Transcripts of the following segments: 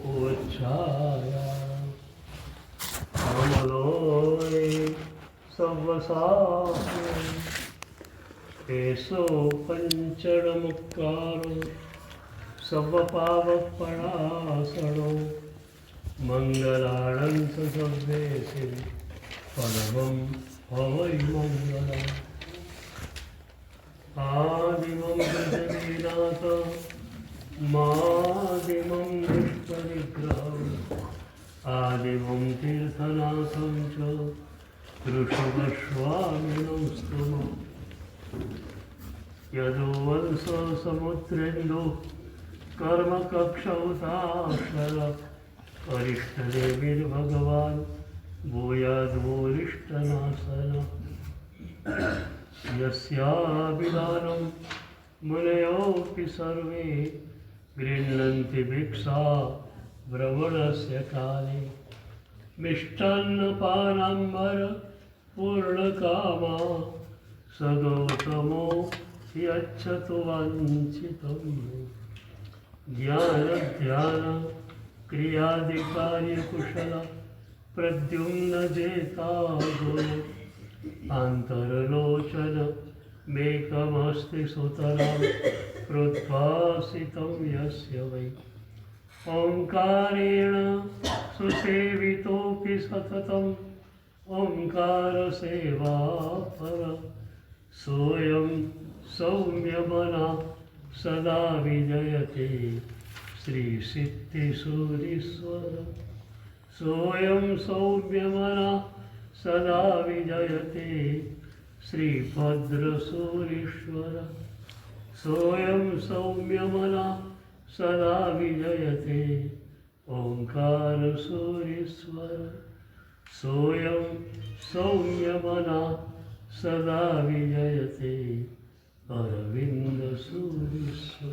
ઓછાયા અમલોય સવસાહે એસો પંચડમુક્કારો સવપાવપણાસણો મંગલાણંત સવ્યેશે પરમં હવૈ મંગલમ આદિમં ગજવીનાથ માદિમં વિશ્વવિગ્રહં આદિમં તીર્થનાથં ચ ऋषभस्वामिनं स्तुमः यदो वंश समुद्रेन्दु कर्मकक्षौताशर अरिष्टदेवीर्भगवान् भूयाद्भूरिष्टनाशन यस्याभिधानं मुनयोऽपि सर्वे गृह्णन्ति भिक्षा भ्रमणस्य काले मिष्टान्नपानाम्बर पूर्णकामा सगौतमो यच्छतु वाञ्छितं ज्ञानध्यान क्रियादिकार्यकुशल प्रद्युम्नजेता गुण आन्तरलोचन मेकमस्ति सुतरां प्रोद्भासितं यस्य वै ओंकारेण सुसेवितोऽपि सततम् ओंकारसेवा पर सोऽयं सौम्यमना सदा विजयते श्रीसिद्धिसूरीश्वर सोऽयं सौम्यमना सदा विजयते श्रीभद्रसूरीश्वर सोऽयं सौम्यमना सदा विजयते ओंकारसूरीश्वर सोऽयं सौम्यमना सदा विजयते अरविंदसूरीश्वर।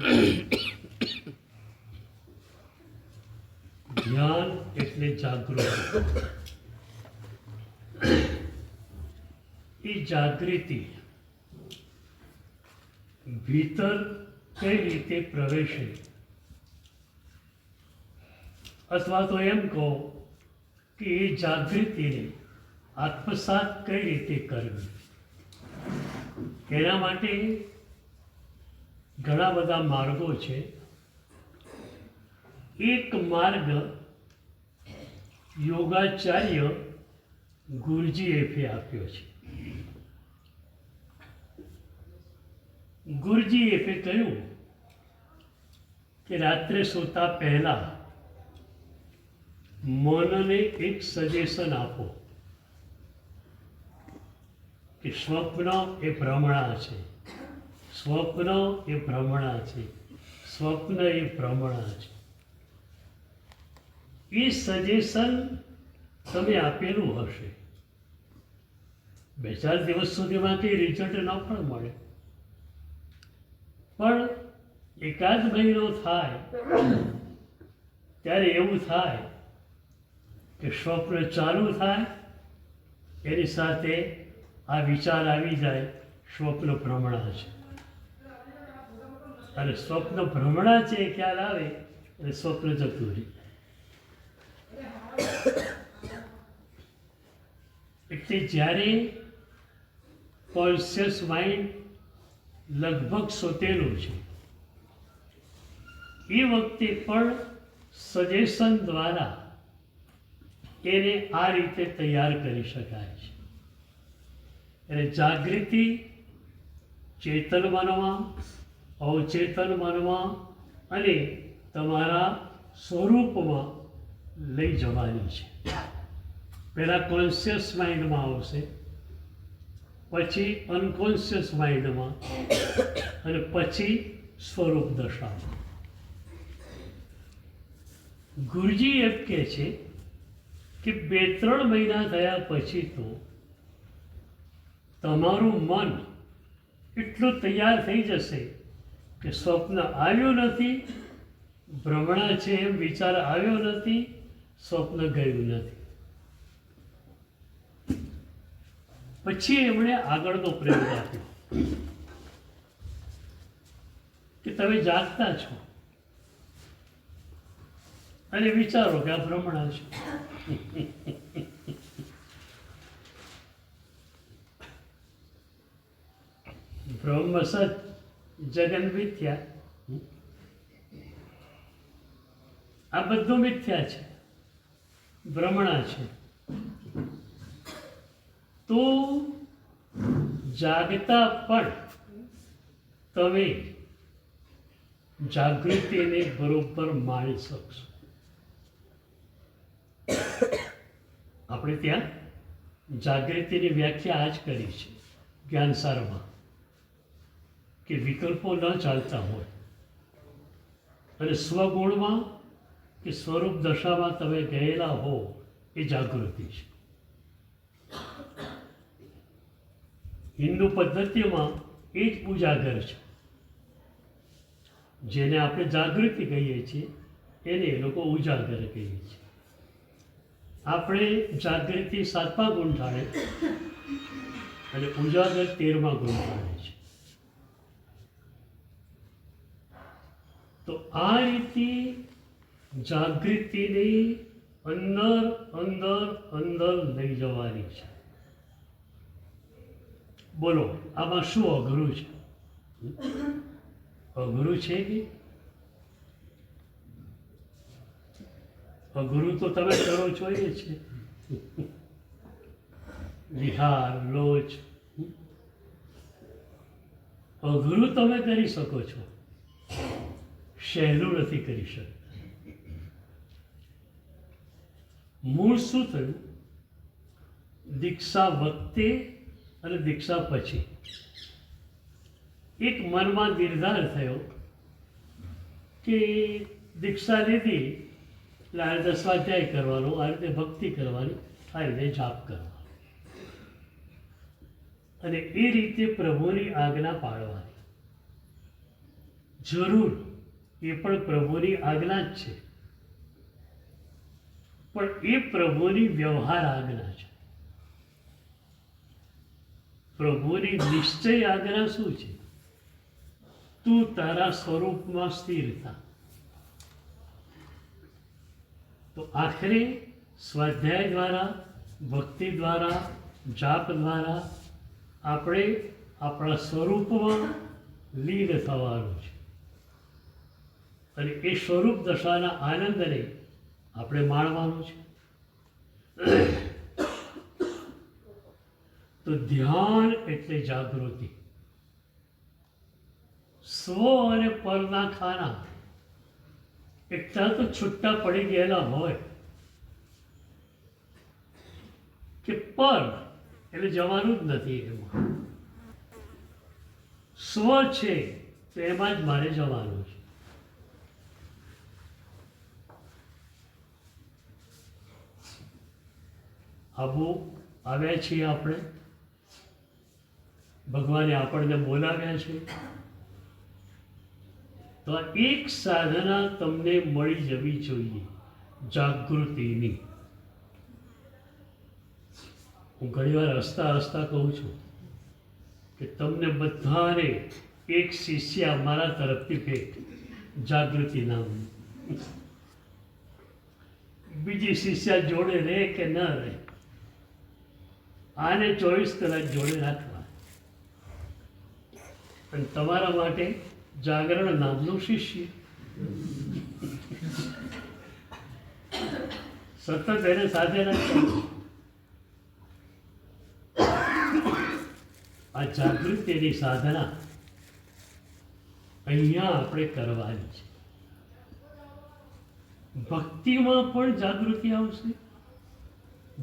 જ્ઞાન એટલે જાગૃતિ. એ જાગૃતિ ભીતર કઈ રીતે પ્રવેશે, અથવા તો એમ કહો કે એ જાગૃતિને આત્મસાત કઈ રીતે કરવી. એના માટે ઘણા બધા માર્ગો છે. એક માર્ગ યોગાચાર્ય ગુરુજીએફે આપ્યો છે. ગુરુજીએફે કહ્યું કે રાત્રે સૂતા પહેલા મનને એક સજેશન આપો કે સ્વપ્ન એ ભ્રમણા છે, સ્વપ્ન એ ભ્રમણા છે, સ્વપ્ન એ ભ્રમણા છે. એ સજેશન તમે આપેલું હશે, 2-4 દિવસ સુધીમાં કંઈ રિઝલ્ટ ન પણ મળે, પણ એકાદ મહિનો થાય ત્યારે એવું થાય કે સ્વપ્ન ચાલુ થાય, એની સાથે આ વિચાર આવી જાય સ્વપ્ન ભ્રમણા છે. અને સ્વપ્ન ભ્રમણા છે એ ખ્યાલ આવે એટલે સ્વપ્ન જતું રહે. એટલે જ્યારે કોન્શિયસ માઇન્ડ લગભગ સૂતેલું છે એ વખતે પણ સજેશન દ્વારા એને આ રીતે તૈયાર કરી શકાય છે. એટલે જાગૃતિ ચેતન મનમાં, અવચેતન મનમાં અને તમારા સ્વરૂપમાં લઈ જવાની છે. પહેલાં કોન્શિયસ માઇન્ડમાં આવશે, પછી અનકોન્શિયસ માઇન્ડમાં, અને પછી સ્વરૂપ દશામાં. ગુરુજી એમ કહે છે કે 2-3 મહિના થયા પછી તો તમારું મન એટલું તૈયાર થઈ જશે કે સ્વપ્ન આવ્યું નથી, ભ્રમણા છે એમ વિચાર આવ્યો નથી, સ્વપ્ન ગયું નથી. પછી એમણે આગળનો પ્રયોગ આપ્યો કે તમે જાગતા છો અને વિચારો કે આ ભ્રમણા છે. બ્રહ્મ સત જગન મિથ્યા, આ બધું મિથ્યા છે, ભ્રમણા છે. તો જાગતા પણ તમે જાગૃતિને બરોબર માણી શકશો. આપણે ત્યાં જાગૃતિની વ્યાખ્યા આ જ કરી છે જ્ઞાનસારમાં, કે વિકલ્પો ન ચાલતા હોય અને સ્વગુણમાં કે સ્વરૂપ દશામાં તમે ગયેલા હો, એ જાગૃતિ છે. હિન્દુ પદ્ધતિમાં એ જ ઉજાગર છે. જેને આપણે જાગૃતિ કહીએ છીએ એને એ લોકો ઉજાગર કહીએ છીએ. આપણે જાગૃતિ 7મા ગુંઠાણે અને ઉજાગર 13મા ગુંઠાણે છે. તો આ રીતે જાગૃતિને અંદર અંદર અંદર લઈ જવાની છે. બોલો, આમાં શું અઘરું છે? અઘરું છે કે અઘરું તો તમે કરો છો એ છે. વિહાર લોચ અઘરું તમે કરી શકો છો, સહેલું નથી કરી શકતા. મૂળ શું થયું? દીક્ષા વખતે અને દીક્ષા પછી એક મનમાં નિર્ધાર થયો કે દીક્ષા લીધી એટલે આ રીતે સ્વાધ્યાય કરવાનો, આ રીતે ભક્તિ કરવાની, આ રીતે જાપ કરવાનો અને એ રીતે પ્રભુની આજ્ઞા પાળવાની. જરૂર એ પણ પ્રભુની આજ્ઞા જ છે, પણ એ પ્રભુની વ્યવહાર આજ્ઞા છે. પ્રભુની નિશ્ચય આજ્ઞા શું છે? તું તારા સ્વરૂપમાં સ્થિર થા. તો આખરે સ્વાધ્યાય દ્વારા, ભક્તિ દ્વારા, જાપ દ્વારા આપણે આપણા સ્વરૂપમાં લીન થવાનું છે અને એ સ્વરૂપ દશાના આનંદને આપણે માણવાનું છે. તો ધ્યાન એટલે જાગૃતિ. સ્વ અને પરના ખાના એકતા તો છૂટા પડી ગયેલા હોય કે પર એટલે જવાનું જ નથી. એમાં સ્વ છે તો એમાં જ મારે જવાનું છે. આવ્યા છીએ આપણે, ભગવાને આપણને બોલાવ્યા છે. તો આ એક સાધના તમને મળી જવી જોઈએ, જાગૃતિની. હું ઘણીવાર હસતા હસતા કહું છું કે તમને બધાને એક શિષ્યા મારા તરફથી ભેટ, જાગૃતિ નામની. બીજી શિષ્યા જોડે રહે કે ન રહે, આને 24 કલાક જોડે રાખવા. અને તમારા માટે જાગરણ નામનું શિષ્ય, સતત એને સાથે રાખવાનું. આ જાગૃતિની સાધના અહીંયા આપણે કરવાની છે. ભક્તિમાં પણ જાગૃતિ આવશે.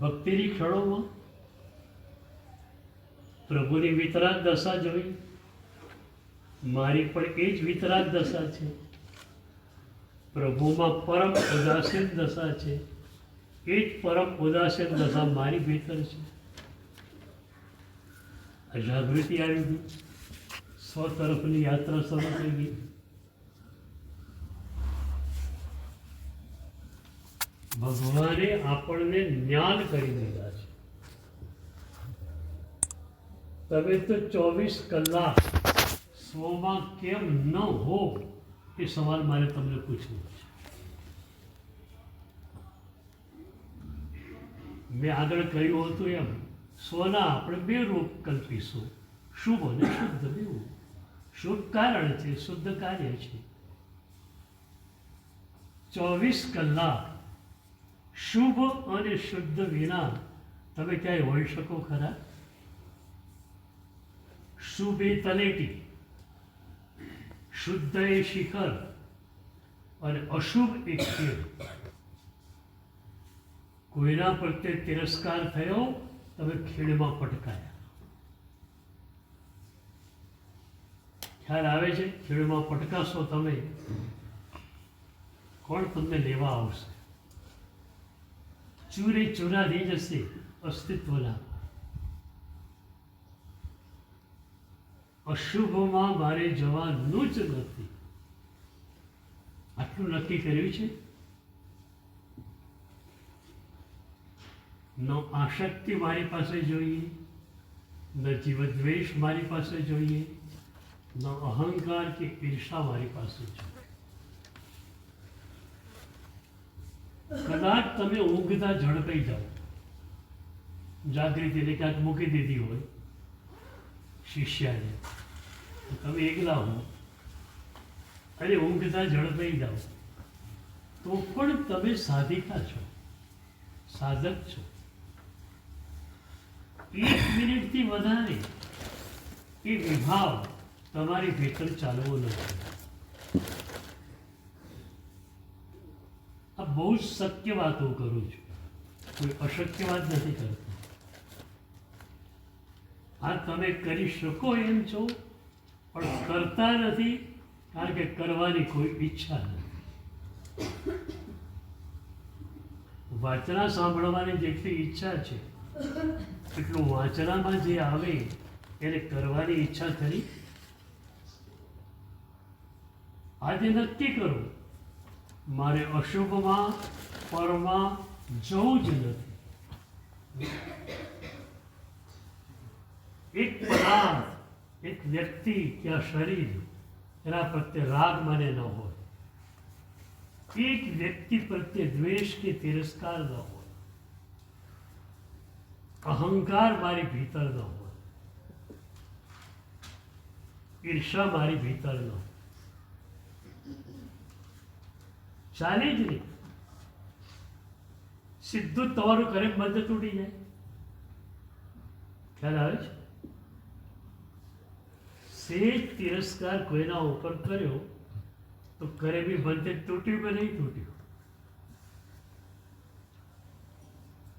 ભક્તિની ક્ષણોમાં પ્રભુની વિતરાગ દશા જોઈ, મારી પણ એ જ વિતરાગ દશા છે. પ્રભુમાં પરમ ઉદાસીન દશા છે, એ જ પરમ ઉદાસીન દશા મારી ભીતર છે. આ જાગૃતિ આવી ગઈ, સ્વ તરફની યાત્રા શરૂ થઈ ગઈ. ભગવાને આપણને જ્ઞાન કરી દીધા છે. તમે તો 24 કલાક સ્વમાં કેમ ન હો, એ સવાલ મારે તમને પૂછવો છે. મેં આગળ કહ્યું હતું એમ સ્વના આપણે બે રૂપ કલ્પીશું, શુભ અને શુદ્ધ બેવું. શુભ કારણ છે, શુદ્ધ કાર્ય છે. 24 કલાક શુભ અને શુદ્ધ વિના તમે ક્યાંય હોઈ શકો ખરા? શુભ એ તલેટી, શુદ્ધ એ શિખર અને અશુભ એ ખેડ. કોઈના પ્રત્યે તિરસ્કાર થયો, તમે ખેડમાં પટકાયા. ખ્યાલ આવે છે? ખેડમાં પટકાશો તમે, કોણ તમને લેવા આવશે? ચૂરે ચૂરા થઈ જશે અસ્તિત્વના. અશુભમાં મારે જવાનું જ નથી, આટલું નક્કી કર્યું છે. ન આસક્તિ મારી પાસે જોઈએ, ન જીવદ્વેષ મારી પાસે જોઈએ, ન અહંકાર કે ઈર્ષા મારી પાસે જોઈએ. કદાચ તમે ઊંઘતા ઝડપાઈ જાઓ, જાગૃતિને ક્યાંક મૂકી દીધી હોય શિષ્યાને, તો તમે એકલા હો અને ઊંઘતા ઝડપાઈ જાઓ, તો પણ તમે સાધિકા છો, સાધક છો. 1 મિનિટથી વધારે એ વિભાવ તમારી ભીતર ચાલવો નથી. આ બહુ જ શક્ય વાતો કરું છું, કોઈ અશક્ય વાત નથી કરતો. આ તમે કરી શકો એમ છો, પણ કરતા નથી, કારણ કે કરવાની કોઈ ઈચ્છા નથી. વાચના સાંભળવાની જેટલી ઈચ્છા છે, એટલું વાંચનામાં જે આવે એને કરવાની ઈચ્છા ખરી? આજે નક્કી કરો, મારે અશુભમાં પરમાં જવું જ નથી. એક પદાર્થ, એક વ્યક્તિ કે આ શરીર, એના પ્રત્યે રાગ મને ન હોય, એક વ્યક્તિ પ્રત્યે દ્વેષ કે તિરસ્કાર ન હોય, અહંકાર મારી ભીતર ન હોય, ઈર્ષા મારી ભીતર ન હોય, ચાલે જ નહીં. સીધું તમારું કરે બંધ તૂટી જાય. ખ્યાલ આવે છે? સેજ તિરસ્કાર કોઈના ઉપર કર્યો તો કરે બી બંધ તૂટ્યું કે નહીં તૂટ્યું?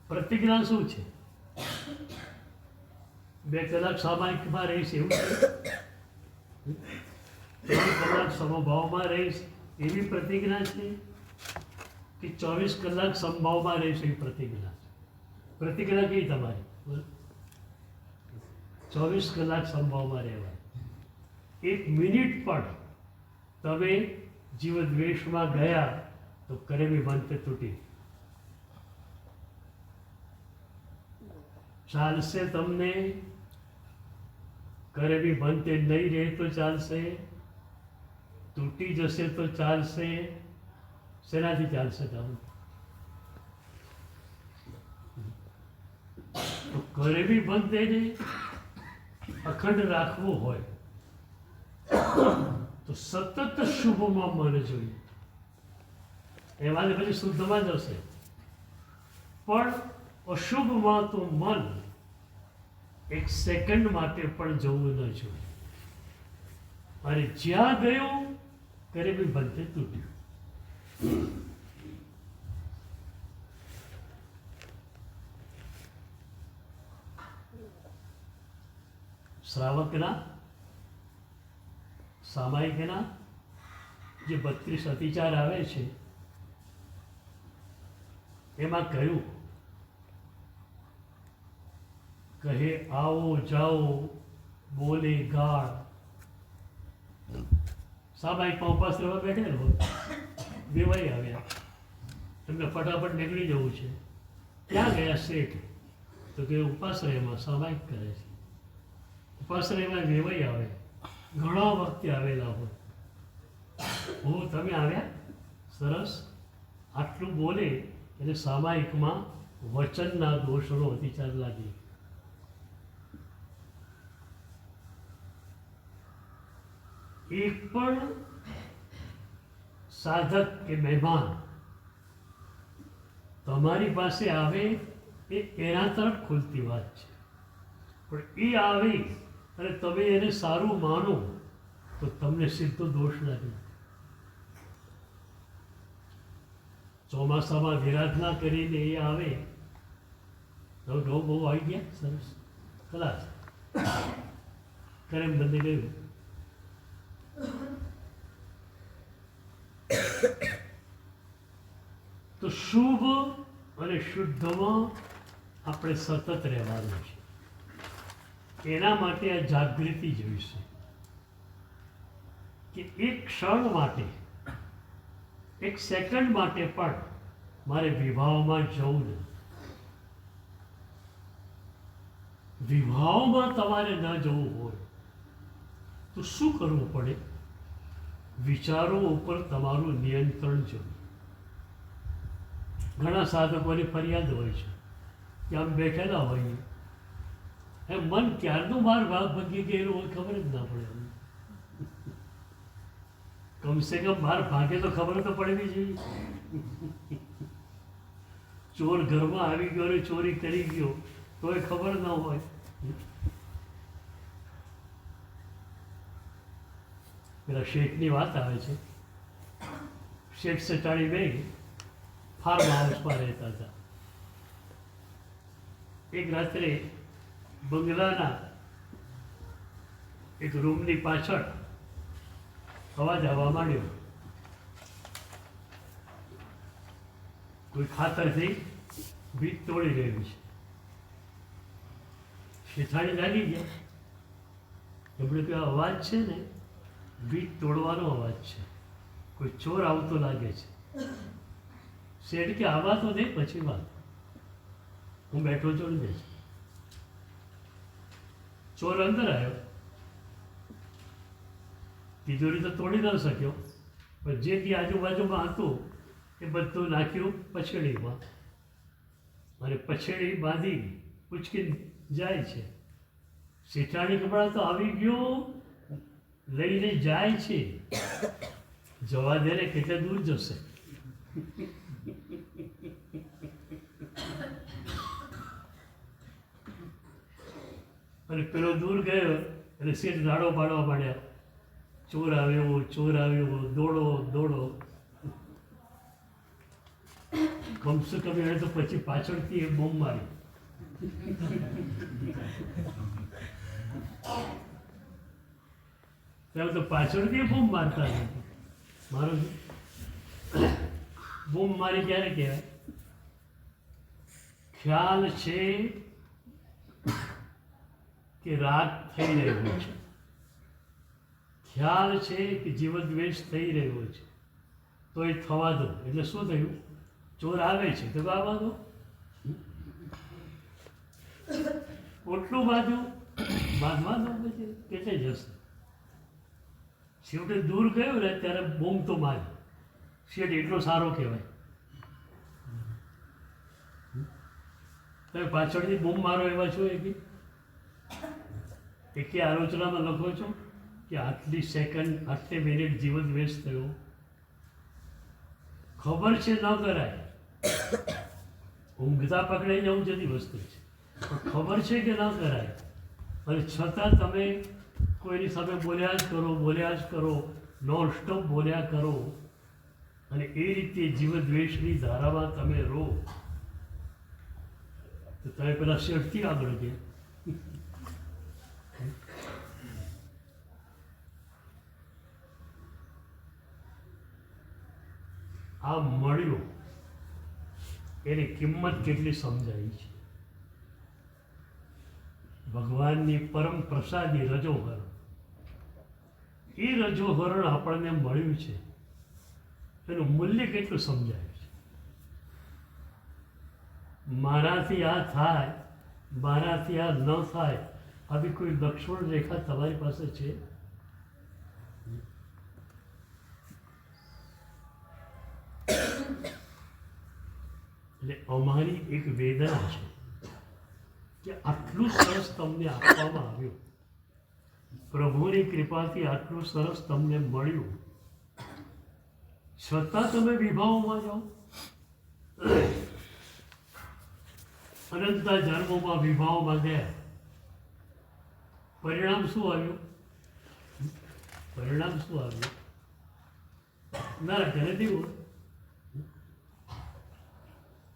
પ્રતિજ્ઞા શું છે? 2 કલાક સામાયિકમાં રહીશ એવું છે, 3 કલાક સમભાવમાં રહીશ એવી પ્રતિજ્ઞા છે, કે 24 કલાક સંભાવમાં રહીશ એવી પ્રતિજ્ઞા છે? પ્રતિજ્ઞા કઈ તમારી? 24 કલાક સંભાવમાં રહેવાય. 1 મિનિટ પણ તમે જીવદ્વેષમાં ગયા તો કરેવી બંધ તૂટી. ચાલશે તમને? કરેવી બંધ નહીં રહે તો ચાલશે, તૂટી જશે તો ચાલશે. શેનાથી ચાલશે તમે? તો કરેવી બંધ એને અખંડ રાખવું હોય તો સતત શુભમાં મન જોઈએ. એમાં પછી શુદ્ધમાં જશે, પણ અશુભમાં તો મન 1 સેકન્ડ માટે પણ જવું ન જોઈએ. અને જ્યાં ગયું ત્યારે બી બંધે તૂટ્યું. શ્રાવકના સામાયિકના જે 32 અતિચાર આવે છે, એમાં કહ્યું, કહે આવો જાઓ, બોલે ગાળ. સામાયિકમાં ઉપાસ રહેવા બેઠેલો હોય, વેવાઈ આવ્યા, એમને ફટાફટ નીકળી જવું છે. ક્યાં ગયા શેઠ? તો કે ઉપાશ્રયમાં સામાયિક કરે છે. ઉપાશ્રયમાં વેવાઈ આવે, ઘણા વખતે આવેલા હોય. તમે આવ્યા, સરસ. આટલું બોલે એટલે સામાયિકમાં વચનના દોષનો અતિચાર લાગે. એક પણ સાધક કે મહેમાન તમારી પાસે આવે એ એના તરફ ખુલતી વાત છે, પણ એ આવે અને તમે એને સારું માનો તો તમને સીધો દોષ લાગે. ચોમાસામાં વિરાધના કરીને એ આવે તો ઢોક બહુ આવી ગયા, સરસ ખલાસ કરે બંને ગયું. તો શુભ અને શુદ્ધમાં આપણે સતત રહેવાનું છે. એના માટે આ જાગૃતિ જોઈશે કે એક ક્ષણ માટે, એક સેકન્ડ માટે પણ મારે વિવાહમાં જવું નહીં. વિવાહમાં તમારે ન જવું હોય તો શું કરવું પડે? વિચારો ઉપર તમારું નિયંત્રણ જોઈએ. ઘણા સાધકોની ફરિયાદ હોય છે કે આમ બેઠેલા હોઈએ એમ મન ક્યારનું બહાર ભાગ ભગી ગયેલું હોય ખબર જ ના પડે. કમસે કમ બહાર ભાગે તો ખબર તો પડવી જોઈએ. ચોર ઘરમાં આવી ગયો અને ચોરી કરી ગયો તો એ ખબર ન હોય. પેલા શેઠની વાત આવે છે. શેઠ સટાણી બેન ફાર્મ હાઉસમાં રહેતા હતા. એક રાત્રે બંગલાના એક રૂમની પાછળ અવાજ આવવા માંડ્યો. કોઈ ખાતરથી ભીત તોડી રહ્યું છે. શેઠાણી લાગી ગયા. એમણે કહ્યું અવાજ છે ને ભીત તોડવાનો અવાજ છે, કોઈ ચોર આવતો લાગે છે. શેઠ કે આવા તો નહીં, પછી વાત, હું બેઠો છું ને બેસ. ચોર અંદર આવ્યો. તિજોરી તો તોડી ન શક્યો, પણ જે બી આજુબાજુમાં હતું એ બધું નાખ્યું પછેડીમાં અને પછેડી બાંધી ઉચકી જાય છે. શેઠાણી કપડા તો આવી ગયો, લઈને જાય છે. જવા દે ને, કેટલે દૂર જશે. અને પેલો દૂર ગયો અને શેઠ રાડો પાડવા માંડ્યા. ચોર આવ્યો, ચોર આવ્યો, દોડો દોડો. કમસે કમ એને તો પછી પાછળથી એ બોમ્બ મારી. ત્યારે તો પાછળથી બોમ્બ મારતા નથી. મારો બોમ્બ મારી ક્યારે કહેવાય? ખ્યાલ છે કે રાગ થઈ રહ્યો છે, ખ્યાલ છે કે જીવન દ્વેષ થઈ રહ્યો છે, તો એ થવા દો. એટલે શું થયું? ચોર આવે છે તો આવવા દો. ઓટલું બાંધવા દો, પછી કેટલે જશે. છેવટે દૂર ગયો ને ત્યારે બોમ્બ તો મારી. શેઠ એટલો સારો કહેવાય. તમે પાછળથી બોમ્બ મારો એવા છો એકે આલોચનામાં લખો છો કે આટલી સેકન્ડ, આટલી મિનિટ જીવન વેસ્ટ થયો. ખબર છે ન કરાય. ઊંઘતા પકડાઈ જવું જતી વસ્તુ છે, પણ ખબર છે કે ન કરાય અને છતાં તમે કોઈની સામે બોલ્યા જ કરો, નોન સ્ટોપ બોલ્યા કરો અને એ રીતે જીવ દ્વેષની ધારામાં તમે રહો તો તમે પેલા શેઠથી આગળ ગયા. આ મળ્યો એની કિંમત કેટલી સમજાય છે. ભગવાનની પરમ પ્રસાદી રજોહરણ, એ રજોહરણ આપણને મળ્યું છે એનું મૂલ્ય કેટલું સમજાય છે. મારાથી આ થાય, મારાથી આ ન થાય, આવી કોઈ લક્ષ્મણ રેખા તમારી પાસે છે? એટલે અમારી એક વેદના છે કે આટલું સરસ તમને આપવામાં આવ્યું, પ્રભુની કૃપાથી આટલું સરસ તમને મળ્યું, છતાં તમે વિભાવમાં જાઓ. અનંતા જન્મોમાં વિભાવમાં ગયા, પરિણામ શું આવ્યું? પરિણામ શું આવ્યું? નરક અને દેવું.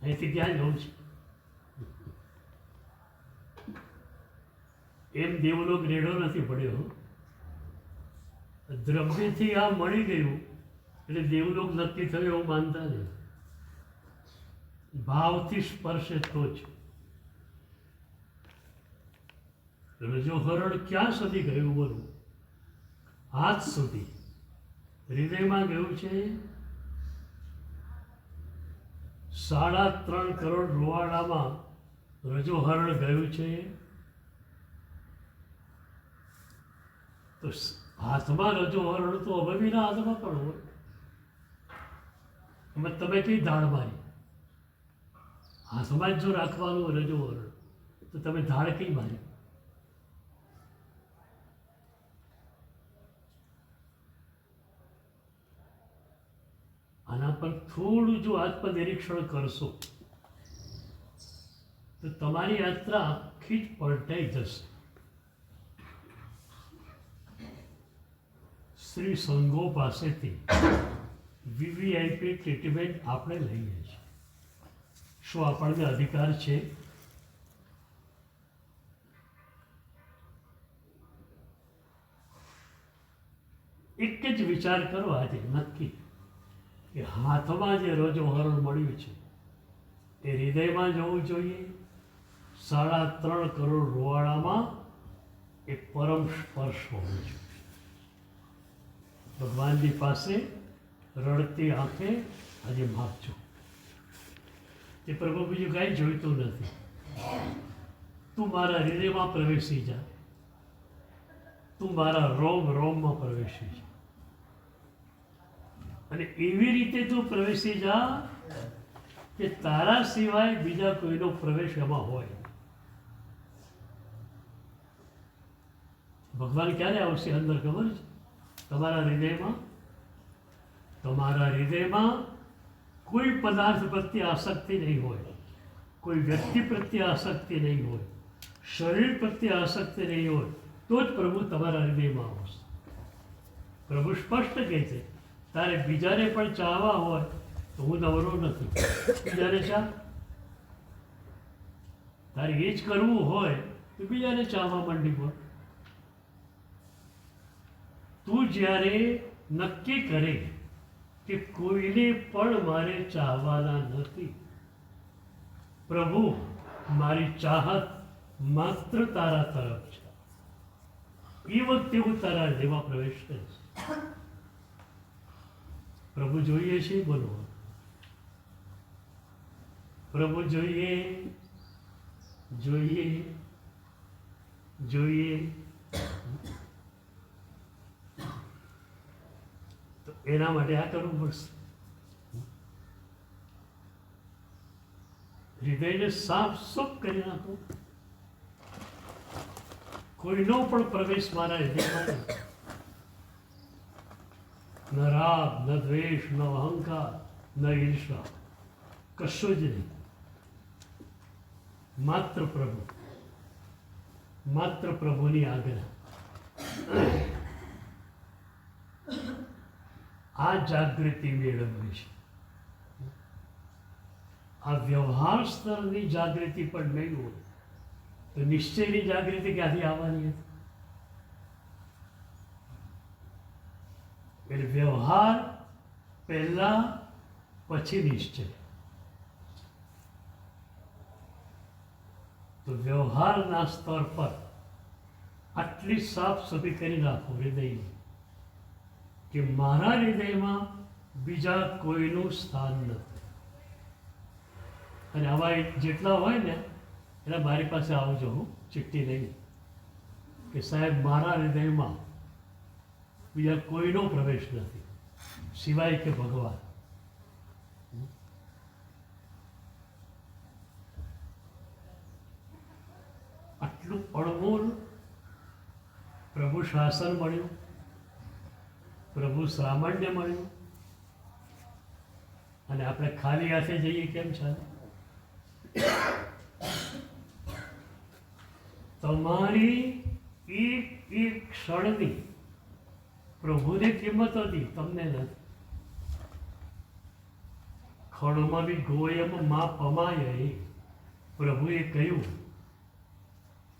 અહીંથી ક્યાં જવું છે? એમ દેવલોક રેડો નથી પડ્યો. દ્રવ્યથી આ મળી ગયું એટલે દેવલોક નક્કી થયો એવું માનતા નહીં. ભાવથી સ્પર્શે તો જ. રજો હરણ ક્યાં સુધી ગયું? બોલું, હાથ સુધી, હૃદયમાં ગયું છે. 3.5 કરોડ રૂવાડામાં રજોહરણ ગયું છે. તો હાથમાં રજોહરણ તો અભવીના હાથમાં પણ હોય. તમે કઈ ધાડ મારી? હાથમાં જ જો રાખવાનું રજોહરણ તો તમે ધાડ કઈ મારી? આના પર થોડું જો આત્મનિરીક્ષણ કરશો તો તમારી યાત્રા આખી જ પલટાઈ જશે. શ્રી સંઘો પાસેથી વીવીઆઈપી ટ્રીટમેન્ટ આપણે લઈએ છીએ. શું આપણને અધિકાર છે? એક જ વિચાર કરો આજે નક્કી કે હાથમાં જે રજોહરણ મળ્યું છે એ હૃદયમાં જવું જોઈએ. 3.5 કરોડ રૂવાડામાં એ પરમ સ્પર્શ હોવો જોઈએ. ભગવાનની પાસે રડતી આંખે આજે માગજો. એ પ્રભુ બીજું કાંઈ જોઈતું નથી. તું મારા હૃદયમાં પ્રવેશી જા, તું મારા રોમ રોમમાં પ્રવેશી જા. અને એવી રીતે તું પ્રવેશી જા કે તારા સિવાય બીજા કોઈનો પ્રવેશ એમાં હોય. ભગવાન ક્યારે આવશે અંદર ખબર છે? તમારા હૃદયમાં. તમારા હૃદયમાં કોઈ પદાર્થ પ્રત્યે આસક્તિ નહીં હોય, કોઈ વ્યક્તિ પ્રત્યે આસક્તિ નહીં હોય, શરીર પ્રત્યે આસક્તિ નહીં હોય, તો જ પ્રભુ તમારા હૃદયમાં આવશે. પ્રભુ સ્પષ્ટ કહે છે, તારે બીજાને પણ ચાહવા હોય તો હું નવરો નથી. બીજાને ચાહ. તારે એ જ કરવું હોય તો બીજાને ચાહવા માંડી પડ. તું જ્યારે નક્કી કરે કે કોઈને પણ મારે ચાહવાના નથી, પ્રભુ મારી ચાહત માત્ર તારા તરફ છે, એ વખતે હું તારા હૃદયમાં પ્રવેશ કરીશ. પ્રભુ જોઈએ છે? બોલો, પ્રભુ જોઈએ, જોઈએ, જોઈએ. તો એના માટે આ કરવું પડશે. હૃદયને સાફ સુફ કરી નાખો. કોઈનો પણ પ્રવેશ મારા હૃદયમાં નહીં. ન રાગ, ન દ્વેષ, ન અહંકાર, ન ઈર્ષા, કશું જ નહીં. માત્ર પ્રભુ, માત્ર પ્રભુની આજ્ઞા. આ જાગૃતિ મેળવવી છે. આ વ્યવહાર સ્તરની જાગૃતિ પણ નહીં હોય તો નિશ્ચયની જાગૃતિ ક્યાંથી આવવાની હતી? એટલે વ્યવહાર પહેલા, પછી નિશ્ચય. તો વ્યવહારના સ્તર પર આટલી સાફ સફાઈ કરી નાખો હૃદયની કે મારા હૃદયમાં બીજા કોઈનું સ્થાન નથી. અને આવા જેટલા હોય ને એના મારી પાસે આવજો, હું ચિઠ્ઠી લઈને કે સાહેબ મારા હૃદયમાં બીજા કોઈનો પ્રવેશ નથી સિવાય કે ભગવાન. બધું અણમોલ પ્રભુ શાસન મળ્યું, પ્રભુ સામાન્ય મળ્યું, અને આપણે ખાલી હાથે જઈએ કેમ ચાલે? તમારી એક એક ક્ષણની પ્રભુને કિંમત હતી, તમને નથી. ખણોમાં બી ગોયમ માં પમાય, પ્રભુએ કહ્યું.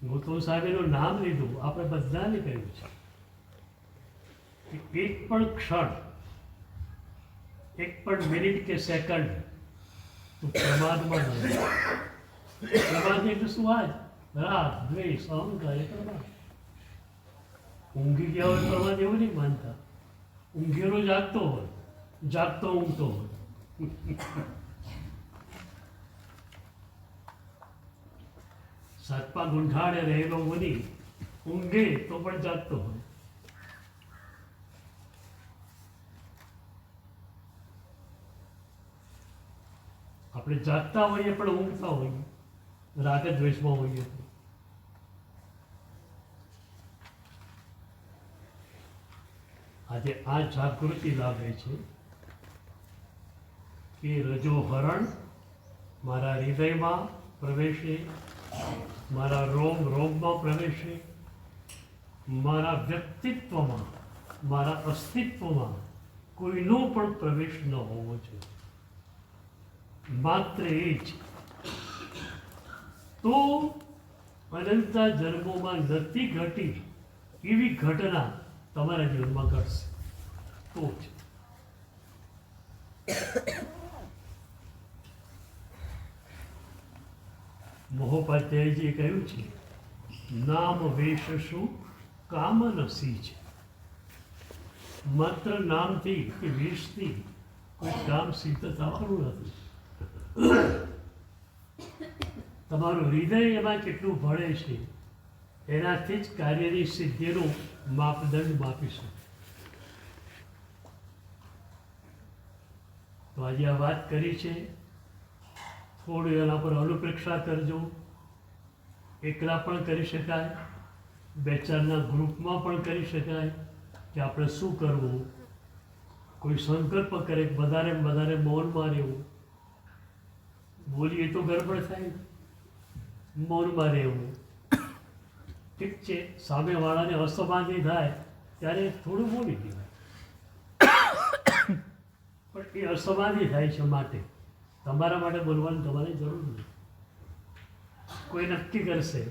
ગૌતમ સાહેબનું નામ લીધું, આપણે બધાને કહ્યું છે કે એક પણ ક્ષણ, એક પણ મિનિટ કે સેકન્ડ તું પ્રમાદમાં ન રહે. પ્રમાદ એટલે શું? આજ રાગ, દ્વેષ, અહંકાર એ પ્રમાદ. ઊંઘી ગયા હોય પ્રમાદ એવું નહીં માનતા. ઊંઘેલો જાગતો હોય, જાગતો ઊંઘતો હોય. સાતપા ગુંઠાળે રહેલો મુનિ ઊંઘે તો પણ જાગતો હોય. આપણે જાગતા હોઈએ પણ ઊંઘતા હોઈએ, રાગ દ્વેષમાં હોઈએ. આજે આ જાગૃતિ લાગે છે કે રજો હરણ મારા હૃદયમાં પ્રવેશે, મારા રોમ રોમમાં પ્રવેશે, મારા વ્યક્તિત્વમાં, મારા અસ્તિત્વમાં કોઈનો પણ પ્રવેશ ન હોવો જોઈએ. માત્ર એ જ તો અનંતા જન્મોમાં નથી ઘટી એવી ઘટના તમારા જીવનમાં ઘટશે. તો જ મહોપાધ્યાયજીએ કહ્યું છે, નામ વેશ શું કામ નસી છે. માત્ર નામથી કે વેશથી કોઈ કામ સિદ્ધ થવાનું નથી. તમારું હૃદય એમાં કેટલું ભળે છે એનાથી જ કાર્યની સિદ્ધિનું માપદંડ માપીશું. તો આજે આ વાત કરી છે, થોડું એના પર અનુપ્રેક્ષા કરજો. એકલા પણ કરી શકાય, બે ચારના ગ્રુપમાં પણ કરી શકાય કે આપણે શું કરવું. કોઈ સંકલ્પ કરે વધારે વધારે મૌનમાં રહેવું, બોલીએ તો ગડબડ થાય, મૌનમાં રહેવું. ઠીક છે, સામેવાળાને અસમાધિ થાય ત્યારે થોડું બોલી દેવાય, પણ એ અસમાધિ થાય છે માટે તમારા માટે બોલવાની તમારી જરૂર નથી. કોઈ નક્કી કરશે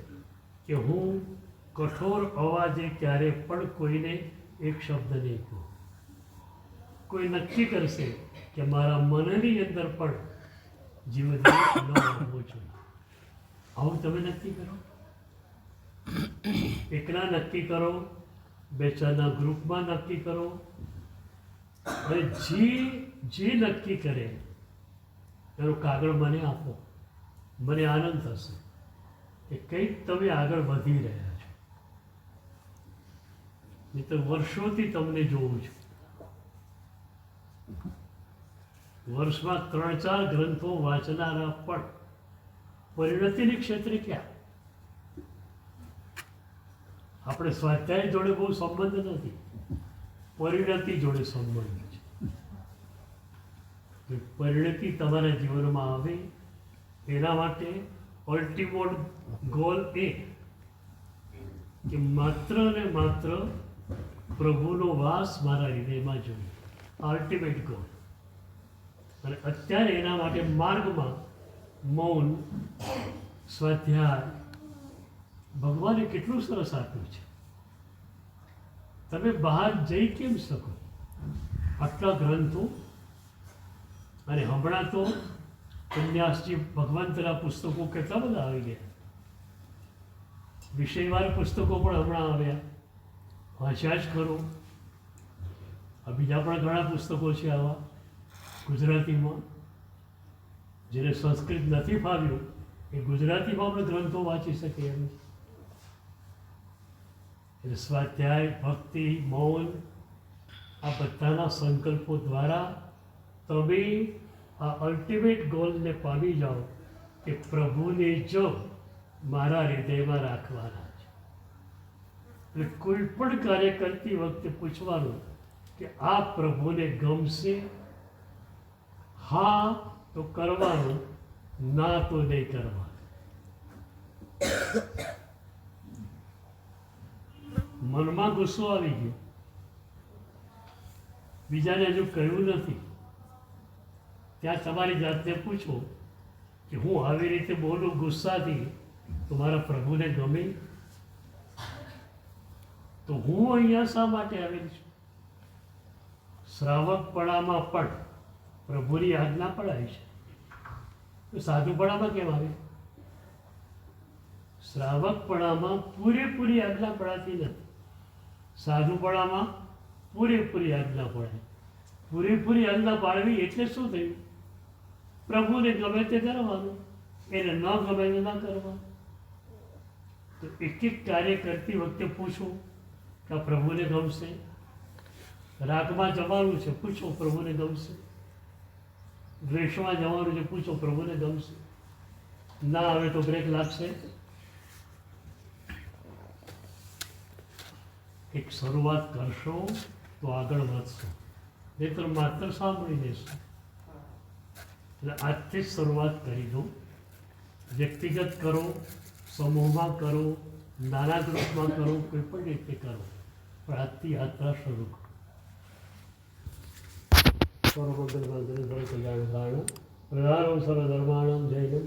કે હું કઠોર અવાજે ક્યારે પણ કોઈને એક શબ્દ નહીં કહું. કોઈ નક્કી કરશે કે મારા મનની અંદર પણ જીવદ્વેષ ન હોવો જોઈએ. આવું તમે નક્કી કરો, એકલા નક્કી કરો, બે ચારના ગ્રુપમાં નક્કી કરો. અને જે નક્કી કરે એનો કાગળ મને આપો, મને આનંદ થશે કે કંઈક તમે આગળ વધી રહ્યા છો. નહીં તો વર્ષોથી તમને જોઉં છું, વર્ષમાં 3-4 ગ્રંથો વાંચનારા પણ પરિણતિની ક્ષેત્રે ક્યાં? આપણે સ્વાધ્યાય જોડે બહુ સંબંધ નથી, પરિણતિ જોડે સંબંધ છે. પરિણતિ તમારા જીવનમાં આવે એના માટે અલ્ટિમેટ ગોલ એ કે માત્ર ને માત્ર પ્રભુનો વાસ મારા હૃદયમાં જોઈએ, અલ્ટિમેટ ગોલ. અને અત્યારે એના માટે માર્ગમાં મૌન, સ્વાધ્યાય ભગવાને કેટલું સરસ આપ્યું છે. તમે બહાર જઈ કેમ શકો? આટલા ગ્રંથો, અને હમણાં તો કન્યાસજી ભગવંતના પુસ્તકો કેટલા બધા આવી ગયા. વિષયવાર પુસ્તકો પણ હમણાં આવ્યા, વાંચ્યા જ ખરો. બીજા પણ ઘણા પુસ્તકો છે આવા ગુજરાતીમાં. જેને સંસ્કૃત નથી ફાવ્યું એ ગુજરાતીમાં પણ ગ્રંથો વાંચી શકે એમ. એટલે સ્વાધ્યાય, ભક્તિ, મૌન આ બધાના સંકલ્પો દ્વારા તમે આ અલ્ટિમેટ ગોલને પામી જાઓ કે પ્રભુને જ મારા હૃદયમાં રાખવાના છે. એટલે કોઈ પણ કાર્ય કરતી વખતે પૂછવાનું કે આ પ્રભુને ગમશે? હા તો કરવાનું, ના તો નહીં કરવાનું. મનમાં ગુસ્સો આવી ગયો, બીજાને હજુ કહ્યું નથી, ત્યાં તમારી જાતને પૂછો કે હું આવી રીતે બોલું ગુસ્સાથી તો મારા પ્રભુને ગમે? તો હું અહીંયા શા માટે આવેલી છું? શ્રાવકપણામાં પણ પ્રભુની આજ્ઞા પડાય છે, તો સાધુપણામાં કેમ આવે? શ્રાવકપણામાં પૂરેપૂરી આજ્ઞા પડાતી નથી, સાધુપણામાં પૂરેપૂરી આજ્ઞા પડાય. પૂરેપૂરી આજ્ઞા પાડવી એટલે શું થયું? પ્રભુને ગમે તે કરવાનું, એને ન ગમે તે ના કરવાનું. તો એક એક કાર્ય કરતી વખતે પૂછો કે આ પ્રભુને ગમશે? રાગમાં જવાનું છે, પૂછો પ્રભુને ગમશે? દ્વેષમાં જવાનું છે, પૂછો પ્રભુને ગમશે? ના આવે તો બ્રેક લાગશે. એક શરૂઆત કરશો તો આગળ વધશો, નહીંતર માત્ર સાંભળી લેશો. એટલે આજથી જ શરૂઆત કરી દો. વ્યક્તિગત કરો, સમૂહમાં કરો, નાના ગ્રુપમાં કરો, કોઈ પણ રીતે કરો, પણ આજથી યાત્રા શરૂ કરો. સર્વમંગલ કલ્યાણ પ્રધાનમ સર્વધર્માણમ જૈનમ